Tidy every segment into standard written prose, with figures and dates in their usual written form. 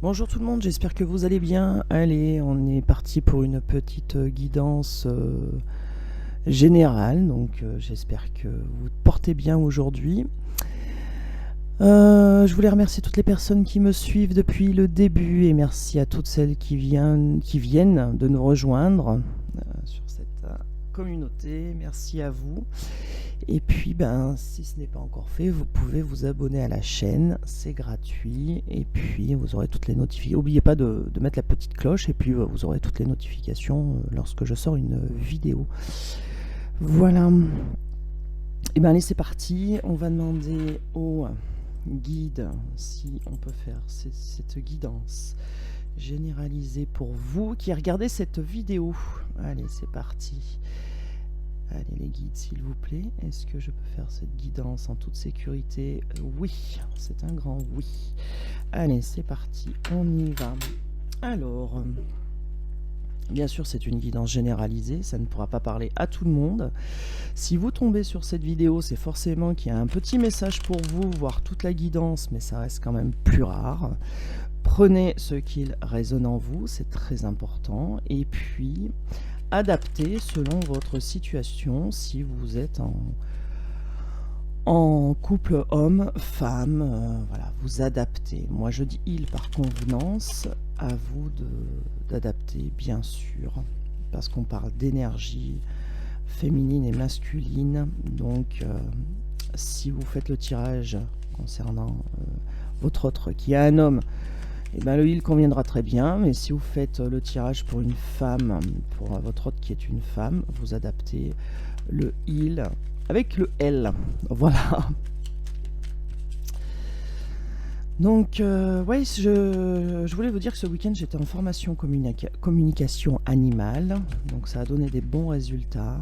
Bonjour tout le monde, j'espère que vous allez bien. Allez, on est parti pour une petite guidance générale, donc j'espère que vous portez bien aujourd'hui. Je voulais remercier toutes les personnes qui me suivent depuis le début et merci à toutes celles qui viennent de nous rejoindre sur cette communauté. Merci à vous. Et puis, si ce n'est pas encore fait, vous pouvez vous abonner à la chaîne, c'est gratuit. Et puis, vous aurez toutes les notifications. N'oubliez pas de mettre la petite cloche, et puis vous aurez toutes les notifications lorsque je sors une vidéo. Voilà. Et allez, c'est parti. On va demander au guide si on peut faire cette guidance généralisée pour vous qui regardez cette vidéo. Allez, c'est parti. Allez les guides, s'il vous plaît, est-ce que je peux faire cette guidance en toute sécurité? Oui, c'est un grand oui. Allez, c'est parti, on y va. Alors, bien sûr, c'est une guidance généralisée, ça ne pourra pas parler à tout le monde. Si vous tombez sur cette vidéo, c'est forcément qu'il y a un petit message pour vous, voire toute la guidance, mais ça reste quand même plus rare. Prenez ce qu'il résonne en vous, c'est très important. Et puis, adaptez selon votre situation, si vous êtes en couple homme-femme, voilà, vous adaptez. Moi je dis il par convenance, à vous d'adapter bien sûr, parce qu'on parle d'énergie féminine et masculine, donc si vous faites le tirage concernant votre autre qui est un homme, le heal conviendra très bien, mais si vous faites le tirage pour une femme, pour votre autre qui est une femme, vous adaptez le heal avec le L. Voilà. Donc, ouais, je voulais vous dire que ce week-end, j'étais en formation communication animale, donc ça a donné des bons résultats.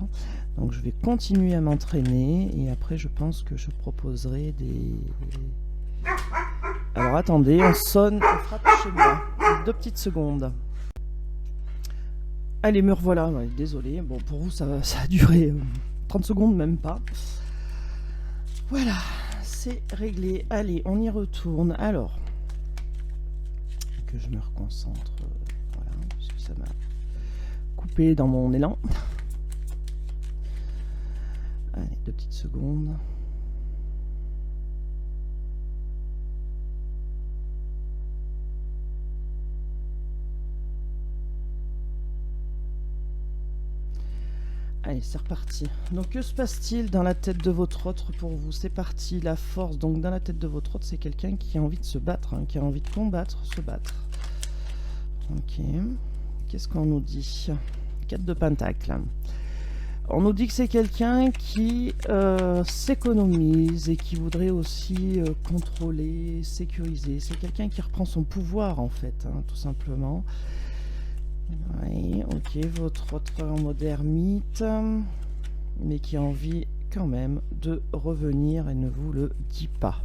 Donc, je vais continuer à m'entraîner et après, je pense que je proposerai des... Alors attendez, on sonne, on frappe chez moi. 2 petites secondes. Allez, me revoilà, ouais, désolé. Bon, pour vous, ça a duré 30 secondes, même pas. Voilà, c'est réglé. Allez, on y retourne. Alors, que je me reconcentre. Voilà, puisque ça m'a coupé dans mon élan. Allez, 2 petites secondes. Allez, c'est reparti. Donc, que se passe-t-il dans la tête de votre autre pour vous? C'est parti, la force. Donc, dans la tête de votre autre, c'est quelqu'un qui a envie de se battre, qui a envie de combattre, se battre. Ok. Qu'est-ce qu'on nous dit? 4 de Pentacle. On nous dit que c'est quelqu'un qui s'économise et qui voudrait aussi contrôler, sécuriser. C'est quelqu'un qui reprend son pouvoir, en fait, tout simplement. Oui, ok, votre autre en mode ermite, mais qui a envie quand même de revenir et ne vous le dit pas.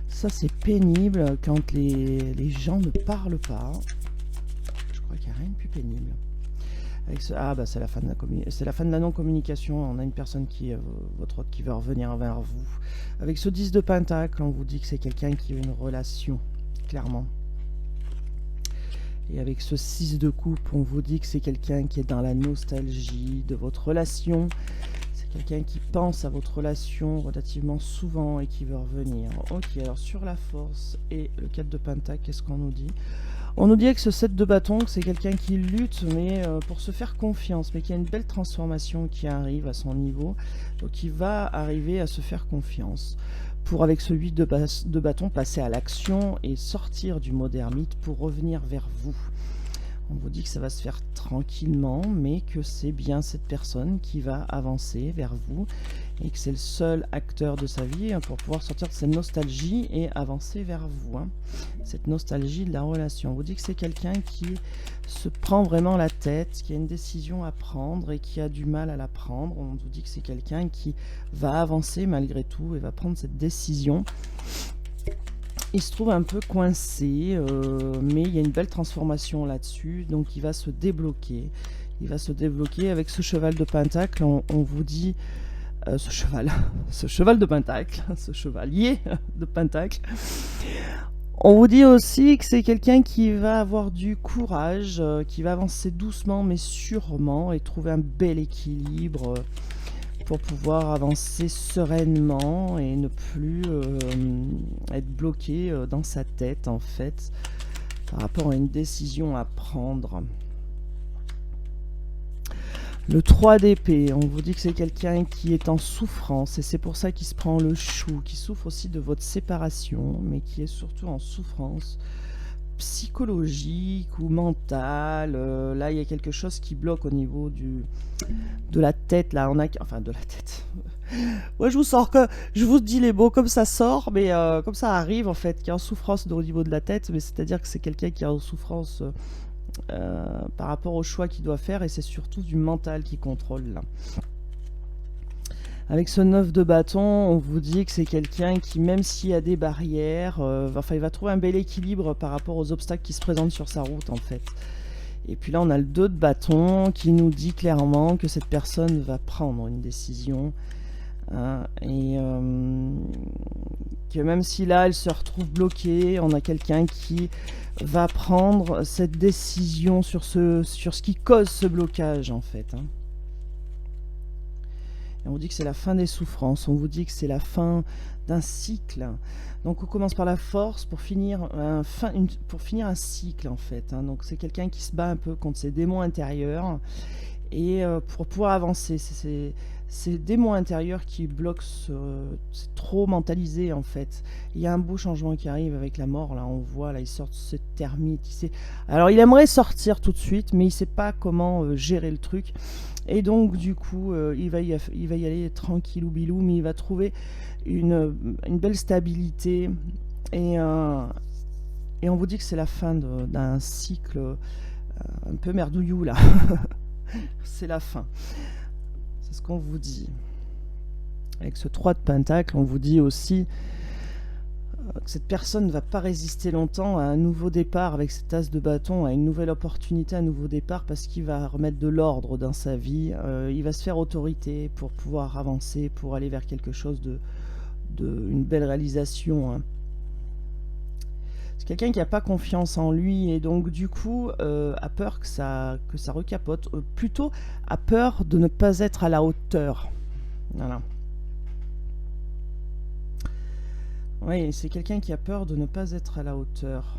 Ça, c'est pénible quand les gens ne parlent pas. Je crois qu'il n'y a rien de plus pénible. Avec ce, c'est la fin de la non-communication. On a une personne qui, votre autre, qui veut revenir vers vous. Avec ce 10 de Pentacle, on vous dit que c'est quelqu'un qui veut une relation, clairement. Et avec ce 6 de coupe, on vous dit que c'est quelqu'un qui est dans la nostalgie de votre relation. C'est quelqu'un qui pense à votre relation relativement souvent et qui veut revenir. Ok, alors sur la force et le 4 de Pentacle, qu'est-ce qu'on nous dit? On nous dit avec ce 7 de bâton que c'est quelqu'un qui lutte mais pour se faire confiance, mais qui a une belle transformation qui arrive à son niveau. Donc il va arriver à se faire confiance. Pour, avec ce 8 de bâton, passer à l'action et sortir du mode ermite pour revenir vers vous. On vous dit que ça va se faire tranquillement, mais que c'est bien cette personne qui va avancer vers vous et que c'est le seul acteur de sa vie pour pouvoir sortir de cette nostalgie et avancer vers vous. Cette nostalgie de la relation. On vous dit que c'est quelqu'un qui se prend vraiment la tête, qui a une décision à prendre et qui a du mal à la prendre. On vous dit que c'est quelqu'un qui va avancer malgré tout et va prendre cette décision. Il se trouve un peu coincé, mais il y a une belle transformation là-dessus, donc il va se débloquer. Il va se débloquer avec ce cheval de Pentacle. On vous dit ce cheval de Pentacle, ce chevalier de Pentacle. On vous dit aussi que c'est quelqu'un qui va avoir du courage, qui va avancer doucement mais sûrement et trouver un bel équilibre pour pouvoir avancer sereinement et ne plus être bloqué dans sa tête en fait par rapport à une décision à prendre. Le 3 d'épée, on vous dit que c'est quelqu'un qui est en souffrance et c'est pour ça qu'il se prend le chou, qui souffre aussi de votre séparation, mais qui est surtout en souffrance psychologique ou mentale. Là, il y a quelque chose qui bloque au niveau de la tête. Là, on a, enfin, de la tête. Moi, je vous sors que je vous dis les mots comme ça sort, mais comme ça arrive en fait, qui est en souffrance au niveau de la tête, mais c'est-à-dire que c'est quelqu'un qui est en souffrance. Par rapport au choix qu'il doit faire et c'est surtout du mental qui contrôle là. Avec ce 9 de bâton, on vous dit que c'est quelqu'un qui, même s'il y a des barrières, enfin il va trouver un bel équilibre par rapport aux obstacles qui se présentent sur sa route en fait. Et puis là on a le 2 de bâton qui nous dit clairement que cette personne va prendre une décision. Et que même si là elle se retrouve bloquée, on a quelqu'un qui va prendre cette décision sur ce qui cause ce blocage en fait. Et on vous dit que c'est la fin des souffrances, on vous dit que c'est la fin d'un cycle. Donc on commence par la force pour finir un cycle en fait. Donc c'est quelqu'un qui se bat un peu contre ses démons intérieurs et pour pouvoir avancer. C'est ces démons intérieurs qui bloquent, c'est trop mentalisé en fait. Il y a un beau changement qui arrive avec la mort, là on voit, là il sort de ce termite. Alors il aimerait sortir tout de suite, mais il ne sait pas comment gérer le truc. Et donc du coup, il va y aller tranquillou bilou, mais il va trouver une belle stabilité. Et on vous dit que c'est la fin d'un cycle un peu merdouillou là. C'est la fin. C'est ce qu'on vous dit. Avec ce 3 de pentacle, on vous dit aussi que cette personne ne va pas résister longtemps à un nouveau départ avec cet as de bâton, à une nouvelle opportunité, un nouveau départ, parce qu'il va remettre de l'ordre dans sa vie. Il va se faire autorité pour pouvoir avancer, pour aller vers quelque chose une belle réalisation. C'est quelqu'un qui n'a pas confiance en lui et donc du coup a peur que ça recapote, plutôt a peur de ne pas être à la hauteur. Voilà. Oui, c'est quelqu'un qui a peur de ne pas être à la hauteur.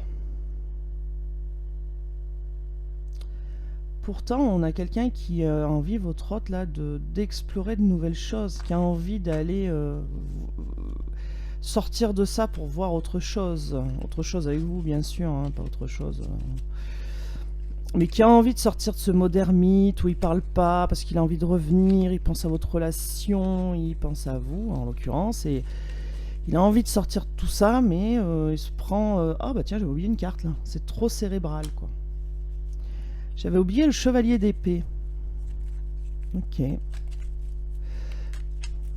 Pourtant, on a quelqu'un qui a envie, votre hôte là, d'explorer de nouvelles choses, qui a envie d'aller sortir de ça pour voir autre chose avec vous bien sûr, hein, pas autre chose, mais qui a envie de sortir de ce mode ermite où il parle pas parce qu'il a envie de revenir, il pense à votre relation, il pense à vous en l'occurrence, et il a envie de sortir de tout ça, mais il se prend ah bah tiens, j'avais oublié une carte là, c'est trop cérébral quoi. J'avais oublié le chevalier d'épée. Ok,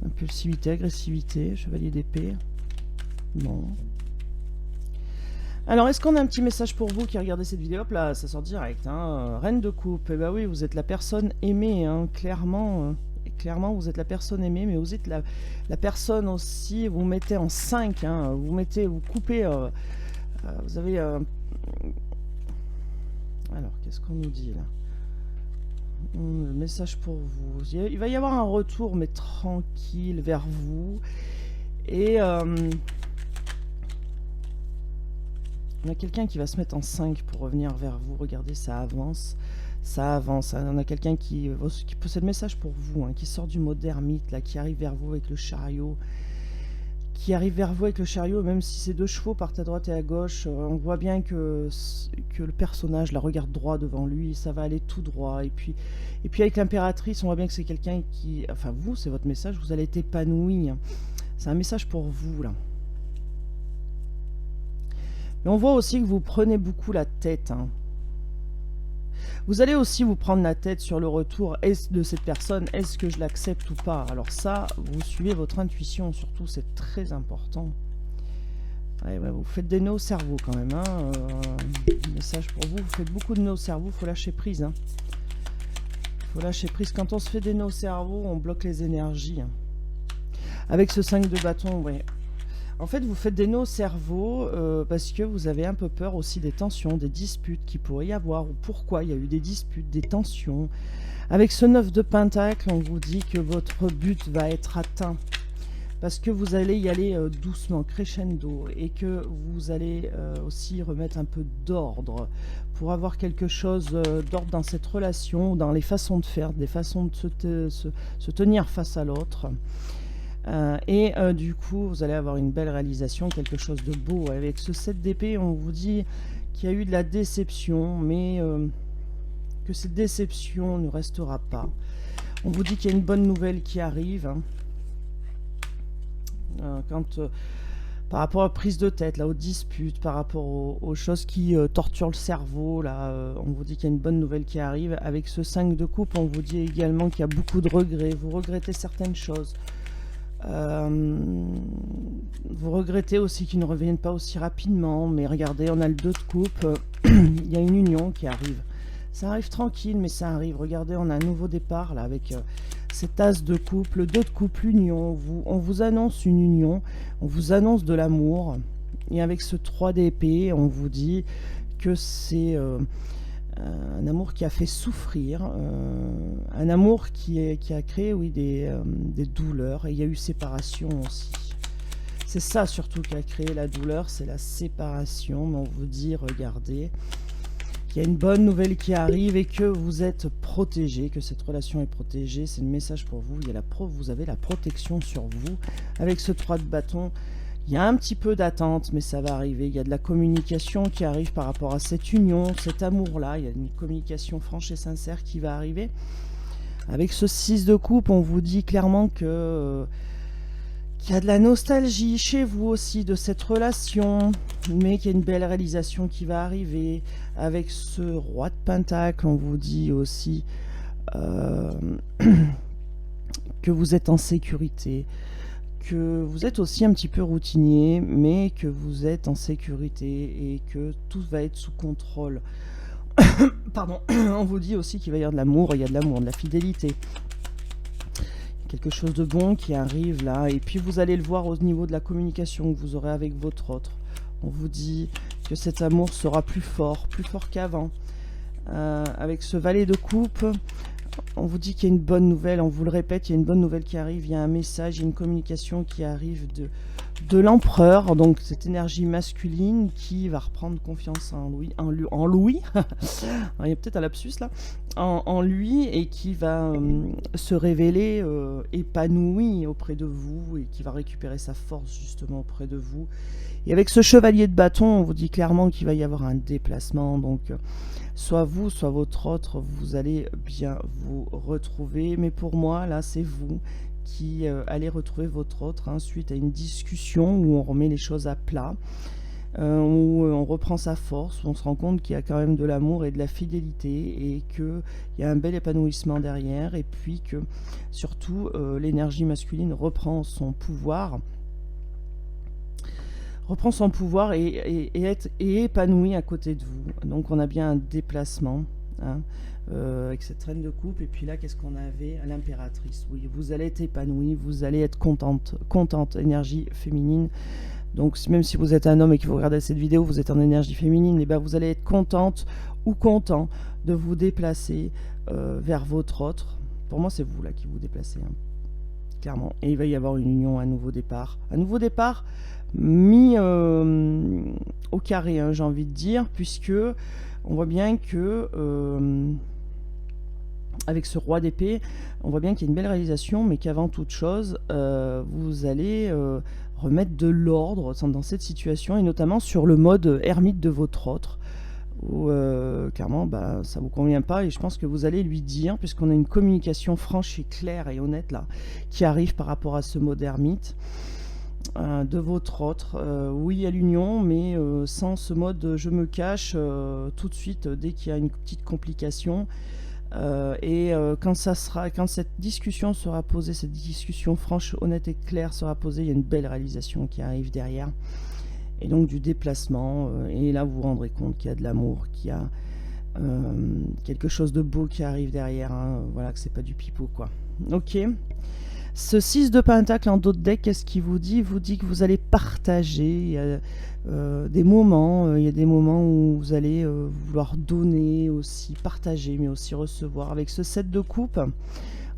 impulsivité, agressivité, chevalier d'épée. Bon. Alors, est-ce qu'on a un petit message pour vous qui regardez cette vidéo? Hop là, ça sort direct. Hein. Reine de coupe. Eh ben oui, vous êtes la personne aimée, hein, clairement. Clairement, vous êtes la personne aimée, mais vous êtes la personne aussi, vous mettez en 5. Hein, vous coupez. Vous avez... Alors, qu'est-ce qu'on nous dit là? Le message pour vous. Il va y avoir un retour, mais tranquille, vers vous. Et... on a quelqu'un qui va se mettre en 5 pour revenir vers vous. Regardez, ça avance. Ça avance. On a quelqu'un qui possède le message pour vous, hein, qui sort du mode ermite, là, qui arrive vers vous avec le chariot. Même si ces deux chevaux partent à droite et à gauche, on voit bien que le personnage la regarde droit devant lui. Ça va aller tout droit. Et puis avec l'impératrice, on voit bien que c'est quelqu'un qui... Enfin, vous, c'est votre message. Vous allez être épanoui. C'est un message pour vous, là. Mais on voit aussi que vous prenez beaucoup la tête. Hein. Vous allez aussi vous prendre la tête sur le retour de cette personne. Est-ce que je l'accepte ou pas? Alors ça, vous suivez votre intuition. Surtout, c'est très important. Ouais, vous faites des nœuds au cerveau quand même. Hein. Message pour vous. Vous faites beaucoup de nœuds au cerveau. Il faut lâcher prise. Hein. Faut lâcher prise. Quand on se fait des nœuds au cerveau, on bloque les énergies. Hein. Avec ce 5 de bâton, ouais. En fait, vous faites des nœuds au cerveau parce que vous avez un peu peur aussi des tensions, des disputes qu'il pourrait y avoir, ou pourquoi il y a eu des disputes, des tensions. Avec ce 9 de pentacle, on vous dit que votre but va être atteint parce que vous allez y aller doucement, crescendo, et que vous allez aussi remettre un peu d'ordre pour avoir quelque chose d'ordre dans cette relation, dans les façons de faire, des façons de se tenir face à l'autre. Du coup, vous allez avoir une belle réalisation, quelque chose de beau. Avec ce 7 d'épée, on vous dit qu'il y a eu de la déception, mais que cette déception ne restera pas. On vous dit qu'il y a une bonne nouvelle qui arrive. Hein. Par rapport à la prise de tête, là, aux disputes, par rapport aux choses qui torturent le cerveau, là, on vous dit qu'il y a une bonne nouvelle qui arrive. Avec ce 5 de coupe, on vous dit également qu'il y a beaucoup de regrets. Vous regrettez certaines choses. Vous regrettez aussi qu'ils ne reviennent pas aussi rapidement, mais regardez, on a le 2 de coupe, il y a une union qui arrive. Ça arrive tranquille, mais ça arrive. Regardez, on a un nouveau départ là avec cet as de coupe, le 2 de coupe, l'union. On vous annonce une union, on vous annonce de l'amour. Et avec ce 3 d'épée, on vous dit que c'est un amour qui a fait souffrir, un amour qui a créé, oui, des douleurs. Et il y a eu séparation aussi. C'est ça surtout qui a créé la douleur, c'est la séparation. Mais on vous dit, regardez, qu'il y a une bonne nouvelle qui arrive et que vous êtes protégé, que cette relation est protégée. C'est le message pour vous. Vous avez la protection sur vous. Avec ce 3 de bâton, il y a un petit peu d'attente, mais ça va arriver. Il y a de la communication qui arrive par rapport à cette union, cet amour-là. Il y a une communication franche et sincère qui va arriver. Avec ce 6 de coupe, on vous dit clairement que qu'il y a de la nostalgie chez vous aussi de cette relation, mais qu'il y a une belle réalisation qui va arriver. Avec ce roi de pentacle, on vous dit aussi que vous êtes en sécurité, que vous êtes aussi un petit peu routinier, mais que vous êtes en sécurité et que tout va être sous contrôle. Pardon, on vous dit aussi qu'il va y avoir de l'amour, il y a de l'amour, de la fidélité. Quelque chose de bon qui arrive là, et puis vous allez le voir au niveau de la communication que vous aurez avec votre autre. On vous dit que cet amour sera plus fort qu'avant. Avec ce valet de coupe, on vous dit qu'il y a une bonne nouvelle, on vous le répète, il y a une bonne nouvelle qui arrive, il y a un message, il y a une communication qui arrive de l'empereur, donc cette énergie masculine qui va reprendre confiance en lui, il y a peut-être un lapsus là, en lui, et qui va se révéler épanoui auprès de vous et qui va récupérer sa force justement auprès de vous. Et avec ce chevalier de bâton, on vous dit clairement qu'il va y avoir un déplacement, donc soit vous, soit votre autre, vous allez bien vous retrouver, mais pour moi là c'est vous qui allez retrouver votre autre suite à une discussion où on remet les choses à plat, où on reprend sa force, où on se rend compte qu'il y a quand même de l'amour et de la fidélité et qu'il y a un bel épanouissement derrière, et puis que surtout l'énergie masculine reprend son pouvoir et est épanoui à côté de vous. Donc on a bien un déplacement avec cette reine de coupe, et puis là qu'est-ce qu'on avait à l'impératrice. Oui, vous allez être épanoui, vous allez être contente, énergie féminine. Donc même si vous êtes un homme et que vous regardez cette vidéo, vous êtes en énergie féminine, et ben vous allez être contente ou content de vous déplacer vers votre autre. Pour moi c'est vous là qui vous déplacez, clairement. Et il va y avoir une union, un nouveau départ mis au carré, j'ai envie de dire, puisque on voit bien que avec ce roi d'épée, on voit bien qu'il y a une belle réalisation, mais qu'avant toute chose, vous allez remettre de l'ordre dans cette situation, et notamment sur le mode ermite de votre autre, où clairement ça vous convient pas, et je pense que vous allez lui dire, puisqu'on a une communication franche et claire et honnête là, qui arrive par rapport à ce mode ermite de votre autre. Oui à l'union, mais sans ce mode je me cache tout de suite dès qu'il y a une petite complication. Quand cette discussion sera posée, cette discussion franche, honnête et claire sera posée, il y a une belle réalisation qui arrive derrière, et donc du déplacement, et là vous vous rendrez compte qu'il y a de l'amour, qu'il y a quelque chose de beau qui arrive derrière, voilà, que c'est pas du pipeau quoi. Ok, Ce 6 de pentacle en dos de deck, qu'est-ce qu'il vous dit? Il vous dit que vous allez partager des moments. Il y a des moments où vous allez vouloir donner aussi, partager, mais aussi recevoir. Avec ce 7 de coupe,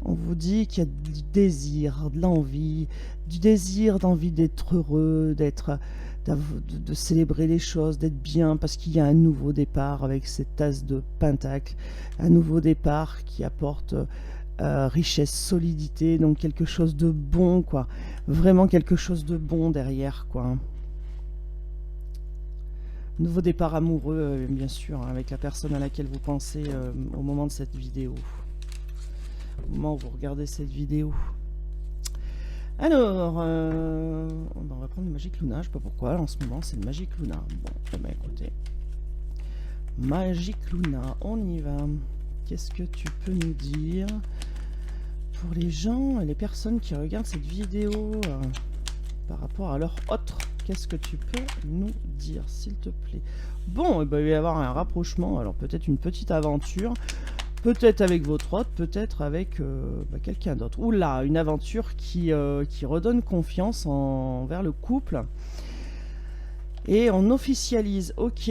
on vous dit qu'il y a du désir, de l'envie, du désir, d'envie d'être heureux, de célébrer les choses, d'être bien, parce qu'il y a un nouveau départ avec cette tasse de pentacle, un nouveau départ qui apporte richesse, solidité, donc quelque chose de bon, quoi. Vraiment quelque chose de bon derrière, quoi. Nouveau départ amoureux, bien sûr, hein, avec la personne à laquelle vous pensez au moment de cette vidéo. Au moment où vous regardez cette vidéo. Alors, on va prendre une Magic Luna, je sais pas pourquoi, en ce moment c'est une Magic Luna. Bon, eh bien, écoutez. Magic Luna, on y va. Qu'est-ce que tu peux nous dire pour les gens et les personnes qui regardent cette vidéo par rapport à leur autre? Qu'est-ce que tu peux nous dire, s'il te plaît? Bon, eh ben, il va y avoir un rapprochement, alors peut-être une petite aventure, peut-être avec votre hôte, peut-être avec quelqu'un d'autre. Oula, une aventure qui redonne confiance envers le couple. Et on officialise, ok.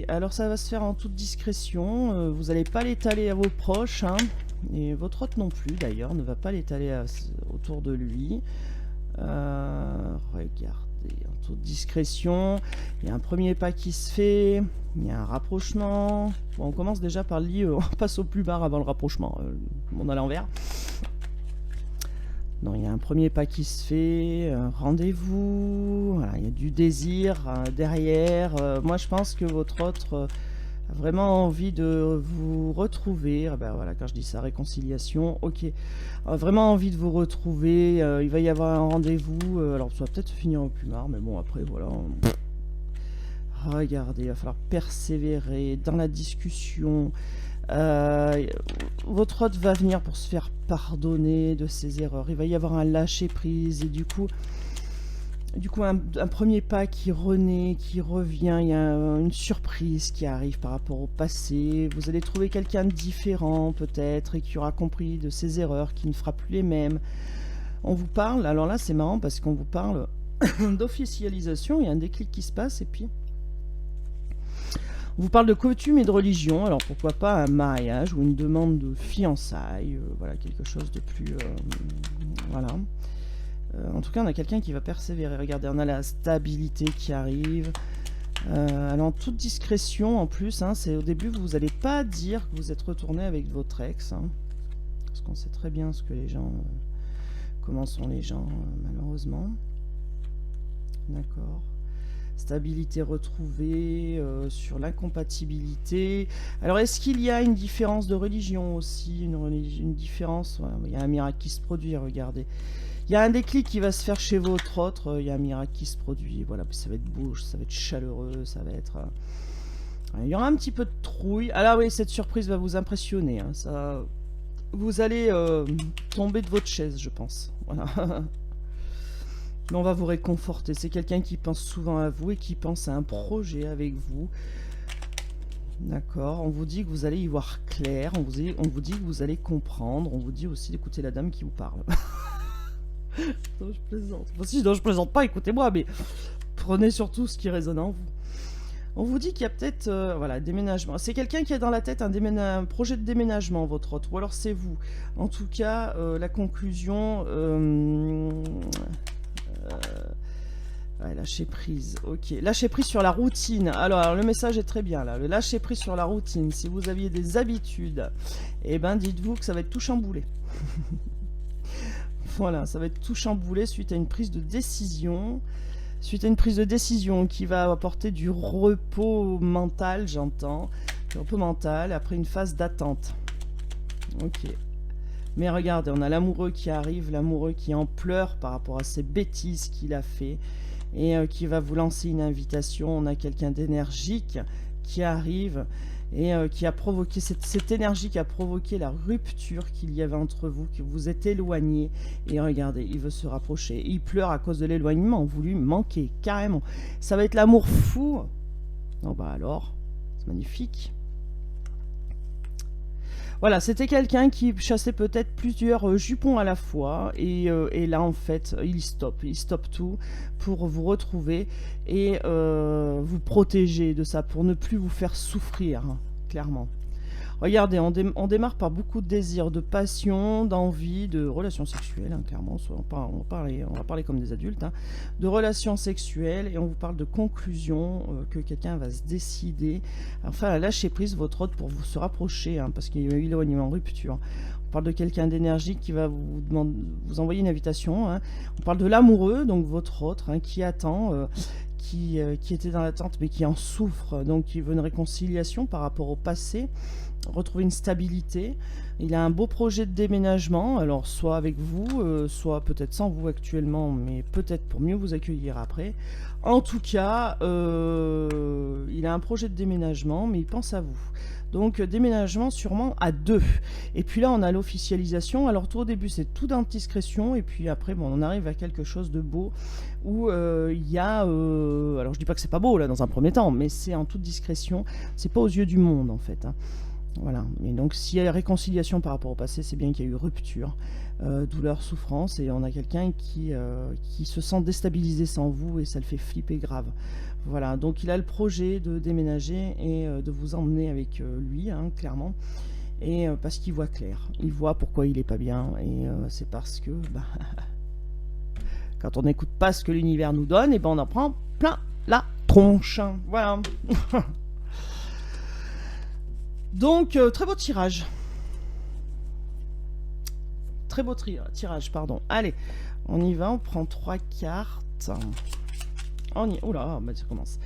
Alors ça va se faire en toute discrétion, vous n'allez pas l'étaler à vos proches, hein, et votre hôte non plus d'ailleurs, ne va pas l'étaler autour de lui. Regardez, en toute discrétion, il y a un premier pas qui se fait, il y a un rapprochement. Bon, on commence déjà par le lit, on passe au plus bas avant le rapprochement, on a l'envers. Non, il y a un premier pas qui se fait, rendez-vous, voilà, il y a du désir derrière. Moi, je pense que votre autre a vraiment envie de vous retrouver. Ben voilà, quand je dis ça, réconciliation, ok. Vraiment envie de vous retrouver. Il va y avoir un rendez-vous. Alors, ça va peut-être se finir au plus marre, mais bon, après, voilà. Regardez, il va falloir persévérer dans la discussion. Votre hôte va venir pour se faire pardonner de ses erreurs. Il va y avoir un lâcher prise et du coup un premier pas qui renaît, qui revient. Il y a une surprise qui arrive par rapport au passé. Vous allez trouver quelqu'un de différent peut-être et qui aura compris de ses erreurs, qui ne fera plus les mêmes. On vous parle, alors là c'est marrant parce qu'on vous parle d'officialisation. Il y a un déclic qui se passe et puis on vous parle de coutume et de religion, alors pourquoi pas un mariage ou une demande de fiançailles, voilà, quelque chose de plus... voilà. En tout cas, on a quelqu'un qui va persévérer. Regardez, on a la stabilité qui arrive. Alors, en toute discrétion, en plus, hein, c'est au début, vous n'allez pas dire que vous êtes retourné avec votre ex, hein, parce qu'on sait très bien ce que les gens... comment sont les gens, malheureusement. D'accord. Stabilité retrouvée, sur l'incompatibilité. Alors, est-ce qu'il y a une différence de religion aussi, une différence, voilà, il y a un miracle qui se produit, regardez. Il y a un déclic qui va se faire chez votre autre, il y a un miracle qui se produit, voilà, ça va être beau, ça va être chaleureux, ça va être... il y aura un petit peu de trouille. Ah là, oui, cette surprise va vous impressionner, hein, ça... Vous allez tomber de votre chaise, je pense, voilà. Mais on va vous réconforter. C'est quelqu'un qui pense souvent à vous et qui pense à un projet avec vous. D'accord. On vous dit que vous allez y voir clair. On vous dit que vous allez comprendre. On vous dit aussi d'écouter la dame qui vous parle. Non, je plaisante. Enfin, si, non, je plaisante pas, écoutez-moi, mais prenez surtout ce qui résonne en vous. On vous dit qu'il y a peut-être voilà, déménagement. C'est quelqu'un qui a dans la tête un projet de déménagement, votre autre. Ou alors c'est vous. En tout cas, la conclusion... ouais, lâcher prise, ok. Lâcher prise sur la routine. Alors, le message est très bien là. Le lâcher prise sur la routine. Si vous aviez des habitudes, eh ben dites-vous que ça va être tout chamboulé. Voilà, ça va être tout chamboulé suite à une prise de décision. Suite à une prise de décision qui va apporter du repos mental, j'entends. Du repos mental après une phase d'attente. Ok. Mais regardez, on a l'amoureux qui arrive, l'amoureux qui en pleure par rapport à ces bêtises qu'il a fait et qui va vous lancer une invitation. On a quelqu'un d'énergique qui arrive et qui a provoqué cette énergie qui a provoqué la rupture qu'il y avait entre vous, que vous êtes éloigné. Et regardez, il veut se rapprocher. Il pleure à cause de l'éloignement, vous lui manquez carrément. Ça va être l'amour fou. Non, bah alors, c'est magnifique. Voilà, c'était quelqu'un qui chassait peut-être plusieurs jupons à la fois et là en fait il stoppe tout pour vous retrouver et vous protéger de ça, pour ne plus vous faire souffrir, hein, clairement. Regardez, on démarre par beaucoup de désirs, de passion, d'envie, de relations sexuelles, hein, clairement. On va parler comme des adultes, hein, de relations sexuelles, et on vous parle de conclusion, que quelqu'un va se décider, enfin, à lâcher prise votre autre pour vous se rapprocher, hein, parce qu'il y a eu éloignement, rupture. On parle de quelqu'un d'énergique qui va vous envoyer une invitation, hein. On parle de l'amoureux, donc votre autre, hein, qui attend, qui était dans l'attente mais qui en souffre, donc qui veut une réconciliation par rapport au passé, retrouver une stabilité. Il a un beau projet de déménagement, alors soit avec vous, soit peut-être sans vous actuellement, mais peut-être pour mieux vous accueillir après. En tout cas, il a un projet de déménagement, mais il pense à vous. Donc déménagement sûrement à deux. Et puis là, on a l'officialisation. Alors tout au début, c'est tout dans discrétion, et puis après, bon, on arrive à quelque chose de beau où il y a... alors je dis pas que c'est pas beau là dans un premier temps, mais c'est en toute discrétion. C'est pas aux yeux du monde en fait, hein. Voilà. Et donc, s'il y a réconciliation par rapport au passé, c'est bien qu'il y a eu rupture, douleur, souffrance, et on a quelqu'un qui se sent déstabilisé sans vous, et ça le fait flipper grave. Voilà. Donc, il a le projet de déménager et de vous emmener avec lui, hein, clairement. Et parce qu'il voit clair. Il voit pourquoi il est pas bien, et c'est parce que bah, quand on n'écoute pas ce que l'univers nous donne, et ben on en prend plein la tronche. Voilà. Donc, très beau tirage. Très beau tirage, pardon. Allez, on y va, on prend 3 cartes. Oula, bah ça commence.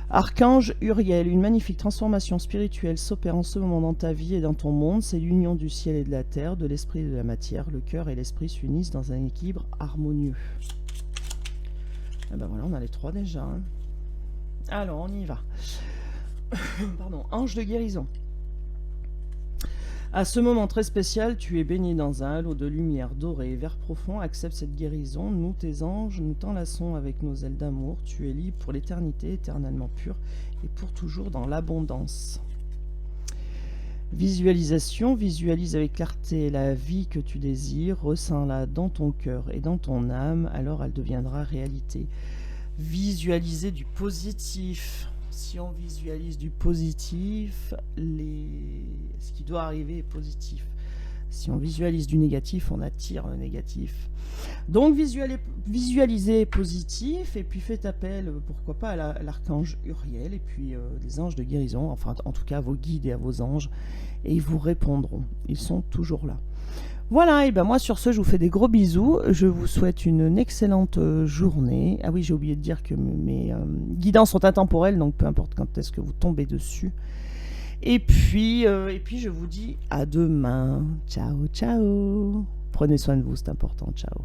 Archange Uriel, une magnifique transformation spirituelle s'opère en ce moment dans ta vie et dans ton monde. C'est l'union du ciel et de la terre, de l'esprit et de la matière. Le cœur et l'esprit s'unissent dans un équilibre harmonieux. Et ben voilà, on a les 3 déjà, hein. Alors, on y va. Pardon, ange de guérison. À ce moment très spécial, tu es baigné dans un halo de lumière dorée et vert profond. Accepte cette guérison. Nous, tes anges, nous t'enlaçons avec nos ailes d'amour. Tu es libre pour l'éternité, éternellement pur et pour toujours dans l'abondance. Visualisation. Visualise avec clarté la vie que tu désires. Ressens-la dans ton cœur et dans ton âme. Alors elle deviendra réalité. Visualiser du positif. Si on visualise du positif, ce qui doit arriver est positif. Si on visualise du négatif, on attire le négatif. Donc visualisez positif, et puis faites appel, pourquoi pas, à l'archange Uriel, et puis les anges de guérison, enfin en tout cas à vos guides et à vos anges, et ils vous répondront. Ils sont toujours là. Voilà, et ben moi sur ce, je vous fais des gros bisous. Je vous souhaite une excellente journée. Ah oui, j'ai oublié de dire que mes guidances sont intemporelles, donc peu importe quand est-ce que vous tombez dessus. Et puis je vous dis à demain. Ciao, ciao. Prenez soin de vous, c'est important. Ciao.